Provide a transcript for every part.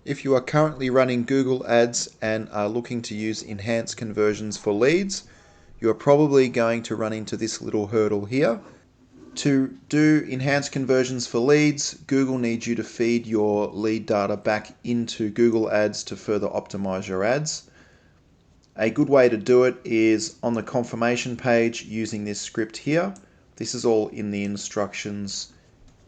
If you are currently running Google Ads and are looking to use enhanced conversions for leads, you are probably going to run into this little hurdle here. To do enhanced conversions for leads, Google needs you to feed your lead data back into Google Ads to further optimize your ads. A good way to do it is on the confirmation page using this script here. This is all in the instructions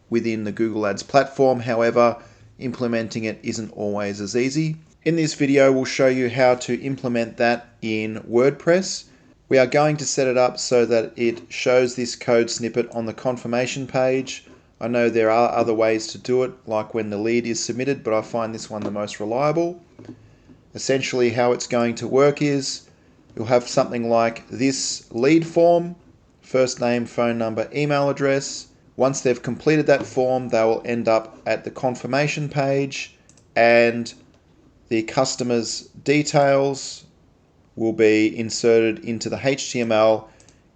within the Google Ads platform. However, implementing it isn't always as easy. In this video, we'll show you how to implement that in WordPress. We are going to set it up so that it shows this code snippet on the confirmation page. I know there are other ways to do it, like when the lead is submitted, but I find this one the most reliable. Essentially, how it's going to work is you'll have something like this lead form, first name, phone number, email address. Once they've completed that form, they will end up at the confirmation page, and the customer's details will be inserted into the HTML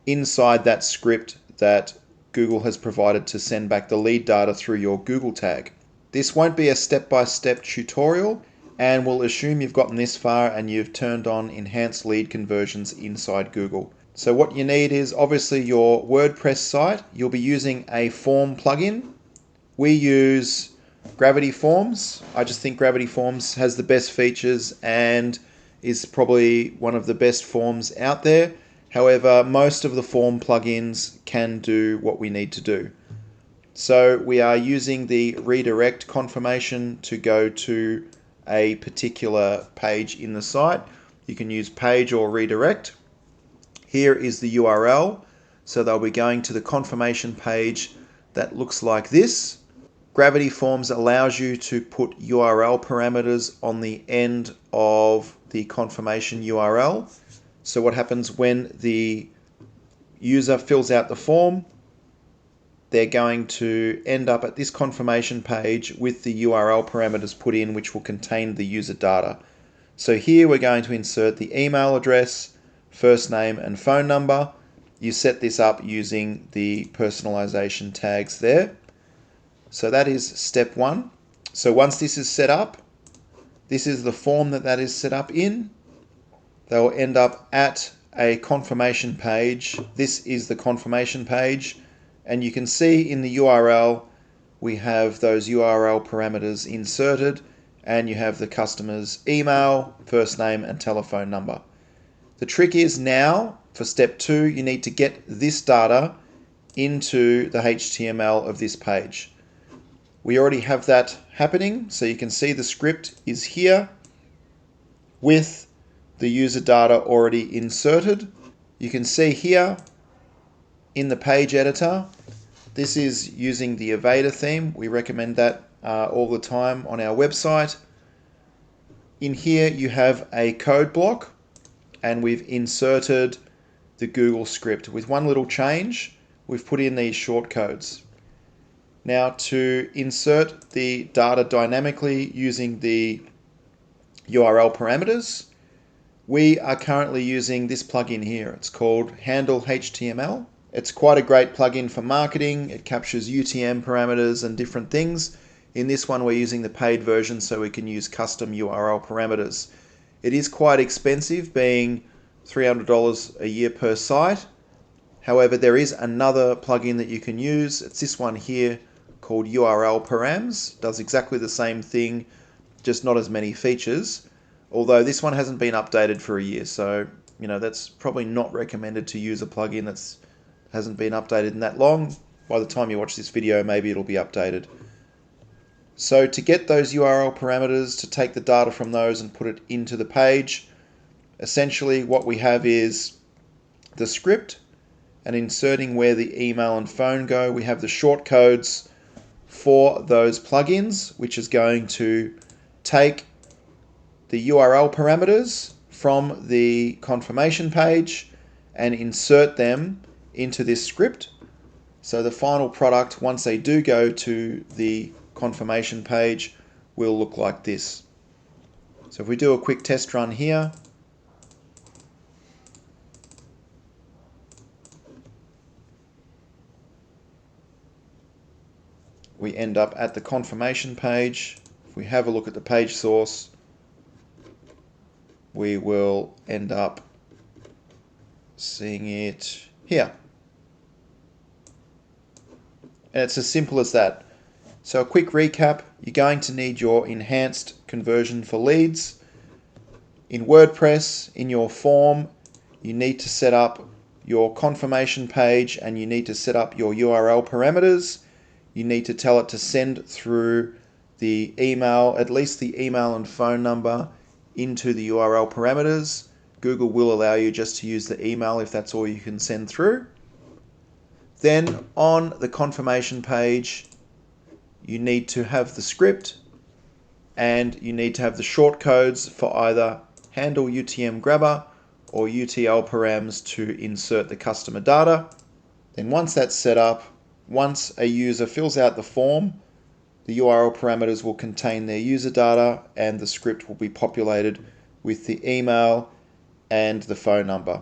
inside that script that Google has provided to send back the lead data through your Google tag. This won't be a step-by-step tutorial, and we'll assume you've gotten this far and you've turned on enhanced lead conversions inside Google. So what you need is obviously your WordPress site. You'll be using a form plugin. We use Gravity Forms. I just think Gravity Forms has the best features and is probably one of the best forms out there. However, most of the form plugins can do what we need to do. So we are using the redirect confirmation to go to a particular page in the site. You can use page or redirect. Here is the URL. So they'll be going to the confirmation page that looks like this. Gravity Forms allows you to put URL parameters on the end of the confirmation URL. So what happens when the user fills out the form, they're going to end up at this confirmation page with the URL parameters put in, which will contain the user data. So here we're going to insert the email address, first name and phone number. You set this up using the personalization tags there. So that is step one. So once this is set up, this is the form that is set up in. They will end up at a confirmation page. This is the confirmation page. And you can see in the URL, we have those URL parameters inserted, and you have the customer's email, first name, and telephone number. The trick is now, for step 2, you need to get this data into the HTML of this page. We already have that happening, so you can see the script is here with the user data already inserted. You can see here in the page editor, this is using the Evader theme. We recommend that all the time on our website. In here you have a code block, and we've inserted the Google script. With one little change, we've put in these shortcodes. Now to insert the data dynamically using the URL parameters, we are currently using this plugin here. It's called Handle HTML. It's quite a great plugin for marketing. It captures UTM parameters and different things. In this one, we're using the paid version so we can use custom URL parameters. It is quite expensive, being $300 a year per site. However, there is another plugin that you can use. It's this one here called URL Params. Does exactly the same thing, just not as many features. Although this one hasn't been updated for a year, so that's probably not recommended to use a plugin that's hasn't been updated in that long. By the time you watch this video, maybe it'll be updated. So to get those URL parameters, to take the data from those and put it into the page, essentially what we have is the script, and inserting where the email and phone go, we have the shortcodes for those plugins, which is going to take the URL parameters from the confirmation page and insert them into this script. So the final product, once they do go to the confirmation page, will look like this. So if we do a quick test run here, we end up at the confirmation page if we have a look at the page source, we will end up seeing it here. And it's as simple as that. So a quick recap, you're going to need your enhanced conversion for leads. In WordPress, in your form, you need to set up your confirmation page and you need to set up your URL parameters. You need to tell it to send through the email, at least the email and phone number, into the URL parameters. Google will allow you just to use the email if that's all you can send through. Then on the confirmation page, you need to have the script and you need to have the shortcodes for either handle UTM grabber or UTL params to insert the customer data. Then once that's set up, once a user fills out the form, the URL parameters will contain their user data and the script will be populated with the email and the phone number.